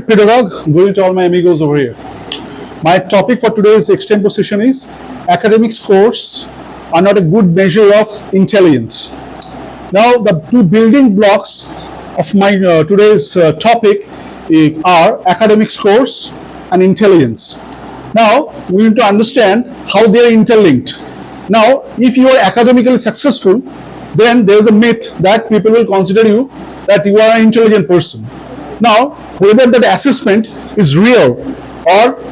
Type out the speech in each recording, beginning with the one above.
Pedagogue, going to all my amigos over here. My topic for today's extempo session is academic scores are not a good measure of intelligence. Now, the two building blocks of my today's topic are academic scores and intelligence. Now, we need to understand how they are interlinked. Now, if you are academically successful, then there is a myth that people will consider you that you are an intelligent person. Now, whether that assessment is real or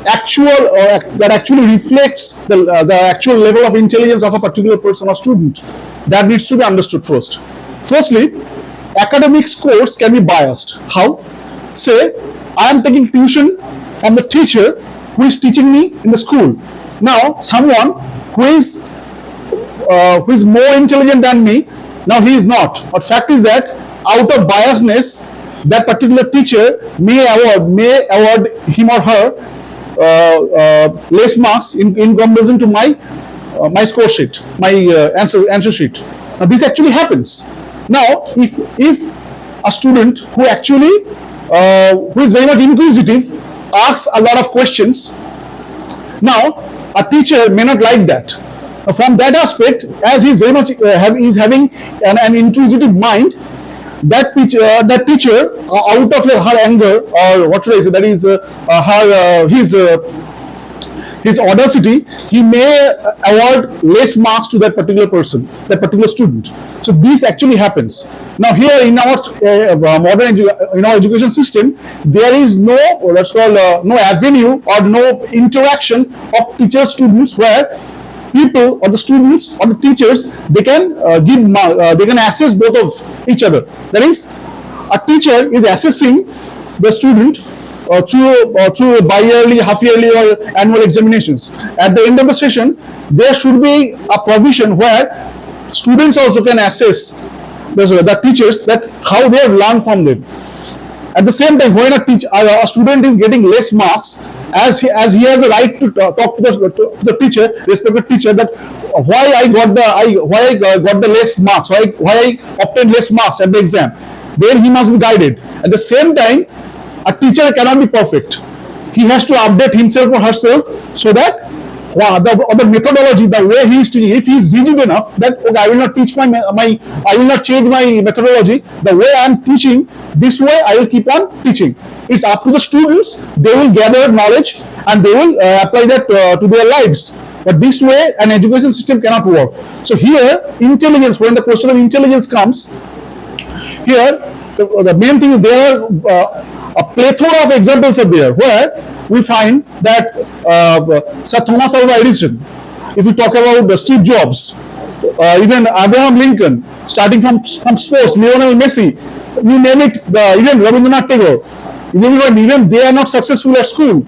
actual, or that actually reflects the actual level of intelligence of a particular person or student, that needs to be understood first. Firstly, academic scores can be biased. How? Say, I am taking tuition from the teacher who is teaching me in the school. Now, someone who is more intelligent than me, now he is not. But fact is that out of biasness, that particular teacher may award him or her less marks in comparison to my score sheet, my answer sheet. Now this actually happens. Now if a student who actually who is very much inquisitive asks a lot of questions, now a teacher may not like that. From that aspect, as he is very much is having an inquisitive mind, that teacher out of her anger, or what should I say, that is his audacity, he may award less marks to that particular person, that particular student. So this actually happens. Now here in our modern education system, there is no, let's call no avenue or no interaction of teacher students, where people or the students or the teachers, they can they can assess both of each other. That is, a teacher is assessing the student through bi-yearly, half-yearly, or annual examinations. At the end of the session, there should be a provision where students also can assess the teachers, that how they have learned from them. At the same time, when a student is getting less marks, as he has the right to talk to the teacher, respected teacher, that why I got the less marks, why I obtained less marks at the exam. Then he must be guided. At the same time, a teacher cannot be perfect. He has to update himself or herself, so that the methodology, the way he is teaching, if he is rigid enough that okay, I will not teach I will not change my methodology, the way I am teaching, this way I will keep on teaching. It's up to the students. They will gather knowledge and they will apply that to their lives. But this way an education system cannot work. So here, intelligence, when the question of intelligence comes, here the main thing is, there are a plethora of examples are there, where we find that Sir Thomas Alva Edison, if we talk about Steve Jobs, even Abraham Lincoln, starting from sports, Lionel Messi, you name it, even Rabindranath Tagore, even they are not successful at school.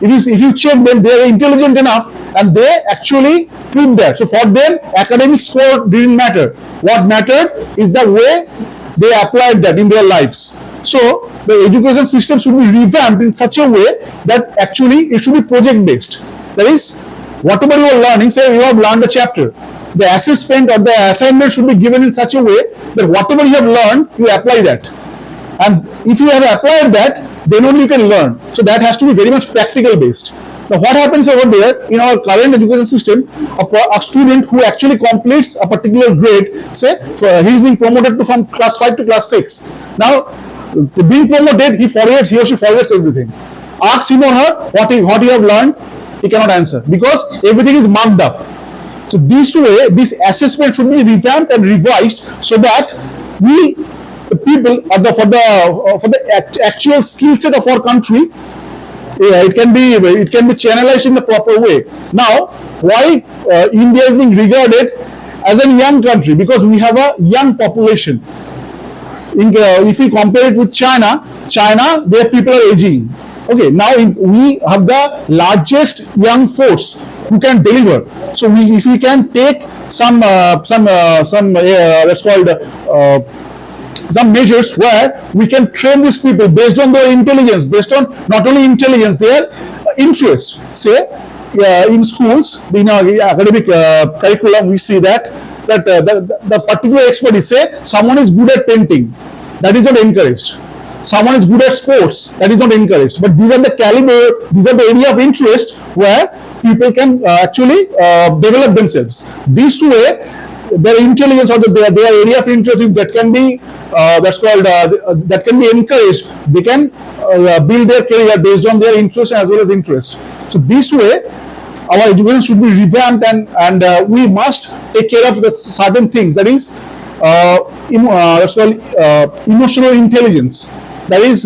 If you check them, they are intelligent enough, and they actually prove that. So for them, academic score didn't matter. What mattered is the way they applied that in their lives. So the education system should be revamped in such a way that actually it should be project based. That is, whatever you are learning, say you have learned a chapter, the assessment or the assignment should be given in such a way that whatever you have learned, you apply that. And if you have applied that, then only you can learn. So that has to be very much practical based. Now what happens over there in our current education system, a student who actually completes a particular grade, say he is being promoted from class 5 to class 6. Now being promoted, he or she forgets everything. Ask him or her what he have learned, he cannot answer, because everything is marked up. So this way, this assessment should be revamped and revised, so that we, the people, for the actual skill set of our country, it can be channelized in the proper way. Now, why India is being regarded as a young country? Because we have a young population. If we compare it with China, their people are aging. Okay, now we have the largest young force who can deliver. So if we can take some let's call it some measures where we can train these people based on their intelligence, based on not only intelligence, their interest. Say in schools, in our academic curriculum, we see that the particular expertise, say someone is good at painting, that is not encouraged. someone is good at sports, that is not encouraged. But these are the caliber, these are the area of interest where people can actually develop themselves. This way, their intelligence or their area of interest, if that can be that's called that can be encouraged, they can build their career based on their interest as well as interest. So this way, our education should be revamped, and we must take care of the certain things, that is that's called emotional intelligence. That is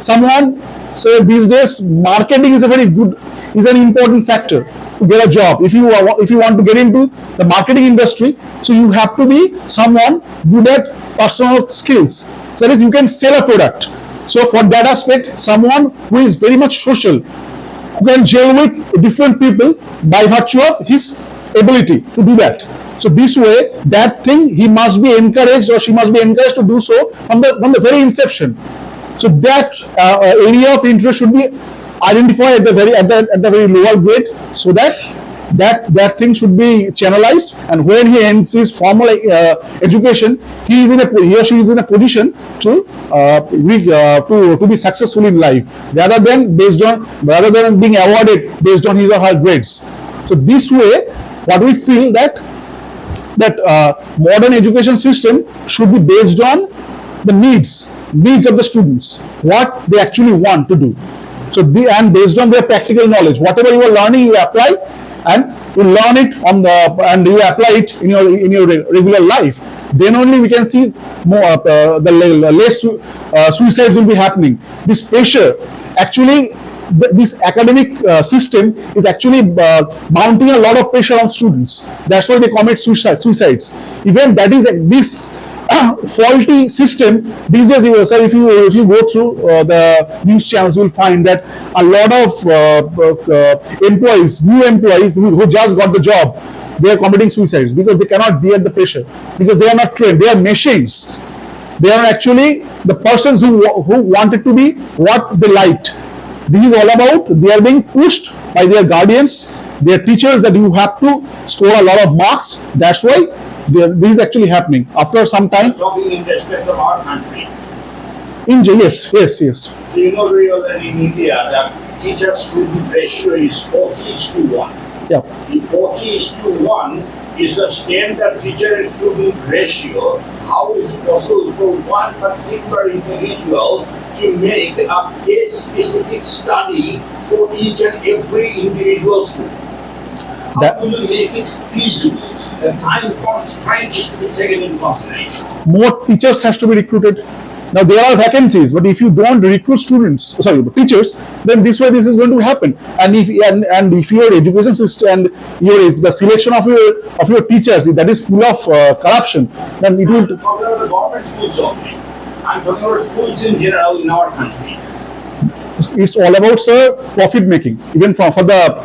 someone, so these days marketing is a very good, is an important factor to get a job. If you want to get into the marketing industry, so you have to be someone good at personal skills, so that is you can sell a product. So for that aspect, someone who is very much social, who can gel with different people by virtue of his ability to do that. So this way, that thing he must be encouraged or she must be encouraged to do so from the very inception. So that area of interest should be identified at the very lower grade, so that thing should be channelized, and when he ends his formal education, he or she is in a position to be successful in life, rather than being awarded based on his or her grades. So this way, what we feel that modern education system should be based on the needs of the students, what they actually want to do. So and based on their practical knowledge, whatever you are learning, you apply, and you learn it and you apply it in your regular life. Then only we can see more the less suicides will be happening. This pressure, actually, this academic system is actually mounting a lot of pressure on students. That's why they commit suicides. Even that is this faulty system these days. If you go through the news channels, you will find that a lot of new employees who just got the job, they are committing suicides because they cannot bear the pressure, because they are not trained. They are machines. They are actually the persons who wanted to be what they liked. This is all about, they are being pushed by their guardians, their teachers, that you have to score a lot of marks. That's why this is actually happening. After some time, talking in respect of our country. Yes. So you know very well that in India, the teacher-student ratio is 40:1. Yeah. The 40:1 is the standard teacher and student ratio. How is it possible for one particular individual to make a case-specific study for each and every individual student? How do you make it feasible? The time constraint is to be taken into consideration. More teachers has to be recruited. Now there are vacancies, but if you don't recruit teachers, then this is going to happen. And if your education system and the selection of your teachers, that is full of corruption, then it will. I'm talking about the government schools only. I'm talking about schools in general in our country. It's all about, sir, profit making. Even for the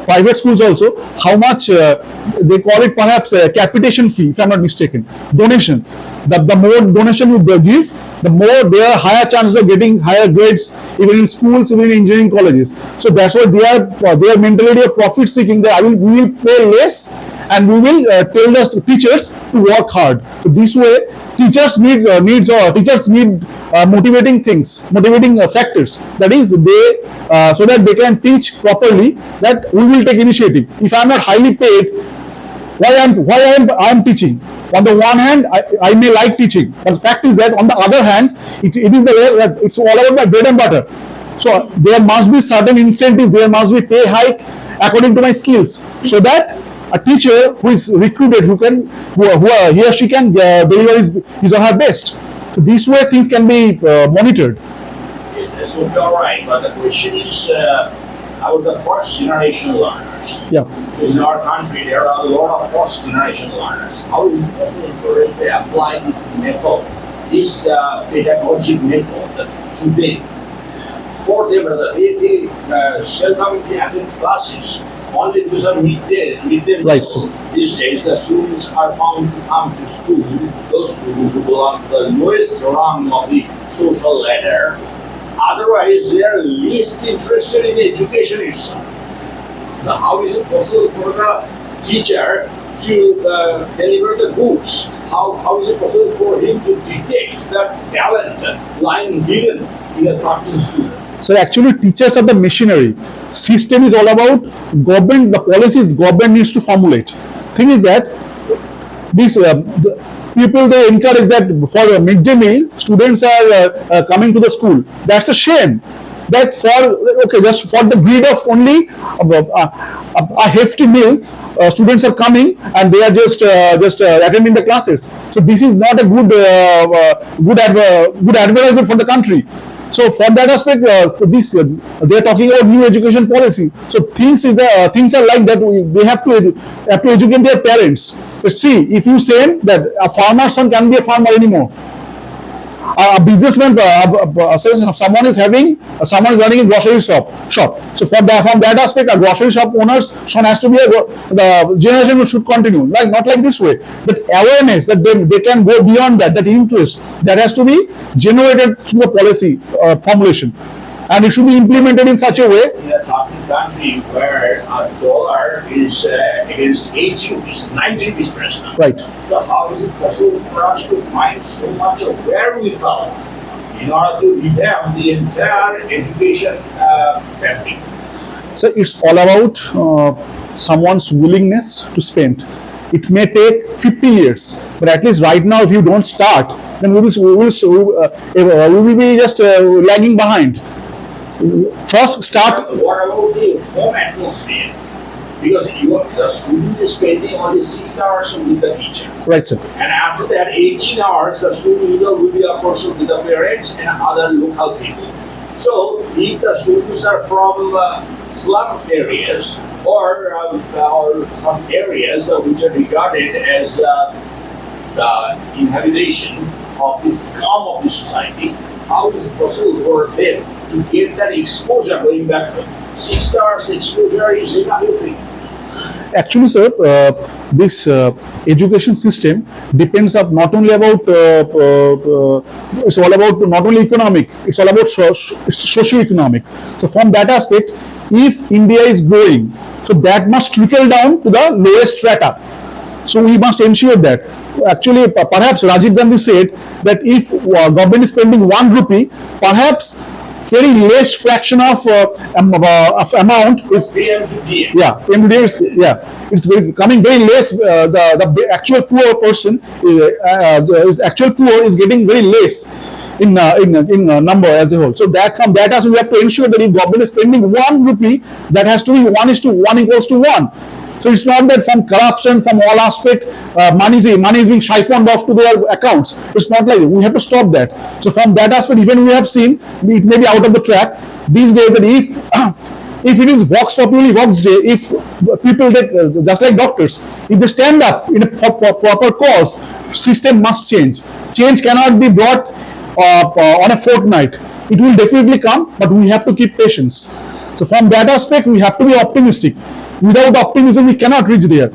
private schools also, how much they call it, perhaps capitation fee, if I'm not mistaken, donation. The more donation you give, the more there are higher chances of getting higher grades, even in schools, even in engineering colleges. So that's why their mentality of profit seeking. That we will pay less, and we will tell the teachers to work hard. So this way, teachers need motivating things, motivating factors. That is, so that they can teach properly. That we will take initiative. If I am not highly paid, why I am teaching? On the one hand, I may like teaching, but the fact is that on the other hand, it is the way that it's all about my bread and butter. So there must be certain incentives, there must be pay hike according to my skills, so that a teacher who is recruited, he or she can deliver his or her best. So this way things can be monitored. Yes, that's would be all right, but the question is about the first generation learners. Yeah. Because in our country there are a lot of first generation learners. How is it possible for them to apply this method, this pedagogic method today? For them, they self-coming attend classes only because of midday Right. meal. These days, the students are found to come to school, those students who belong to the lowest rung of the social ladder. Otherwise, they are least interested in education itself. So how is it possible for the teacher to deliver the goods how is it possible for him to detect that talent lying hidden in a certain student? So actually, teachers are the machinery. System is all about government. The policies government needs to formulate. Thing is that these the people they encourage that for a midday meal, students are coming to the school. That's a shame. That for okay, just for the greed of only a hefty meal, students are coming and they are just attending the classes. So this is not a good advertisement for the country. So for that aspect, this they are talking about new education policy. So things are like that. They have to educate their parents. But see, if you say that a farmer's son can be a farmer anymore, a businessman, someone is running a grocery shop. So from that aspect, a grocery shop owner's son has to be the generation should continue, like not like this way. That awareness that they can go beyond that interest that has to be generated through a policy formulation, and it should be implemented in such a way. In a certain country where a dollar is against 80 rupees, 90 rupees per now. Right. So how is it possible for us to find so much of wherewithal in order to revamp the entire education fabric? So it's all about someone's willingness to spend. It may take 50 years, but at least right now, if you don't start, then we will be just lagging behind. First, start. What about the home atmosphere? Because the student is spending only 6 hours with the teacher. Right, sir. And after that, 18 hours, the student leader will be a person with the parents and other local people. So, if the students are from slum areas or some areas which are regarded as the inhabitation of the scum of the society, how is it possible for them to get that exposure going back home? 6 hours exposure is enough, you think? Actually, sir, this education system depends up not only about it's all about not only economic, it's all about socio-economic. So from that aspect, if India is growing, so that must trickle down to the lowest strata. So we must ensure that. Actually, perhaps Rajiv Gandhi said that if government is spending 1 rupee, perhaps very less fraction of amount is it's coming very less. The actual poor person is actual poor is getting very less in number as a whole. So that from that as we have to ensure that if government is spending 1 rupee, that has to be 1:1 equals to 1. So it's not that from corruption, from all aspect, money is being siphoned off to their accounts. It's not like that. We have to stop that. So from that aspect, even we have seen it may be out of the track these days that if it is vox populi vox day, if people that just like doctors, if they stand up in a proper cause, system must change. Change cannot be brought on a fortnight. It will definitely come, but we have to keep patience. So from that aspect, we have to be optimistic. Without optimism, we cannot reach there.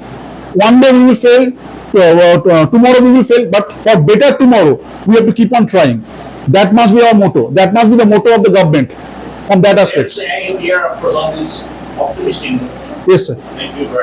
One day we will fail, tomorrow we will fail, but for better tomorrow, we have to keep on trying. That must be our motto. That must be the motto of the government from that aspect. Saying here, is optimistic. Yes, sir. Thank you very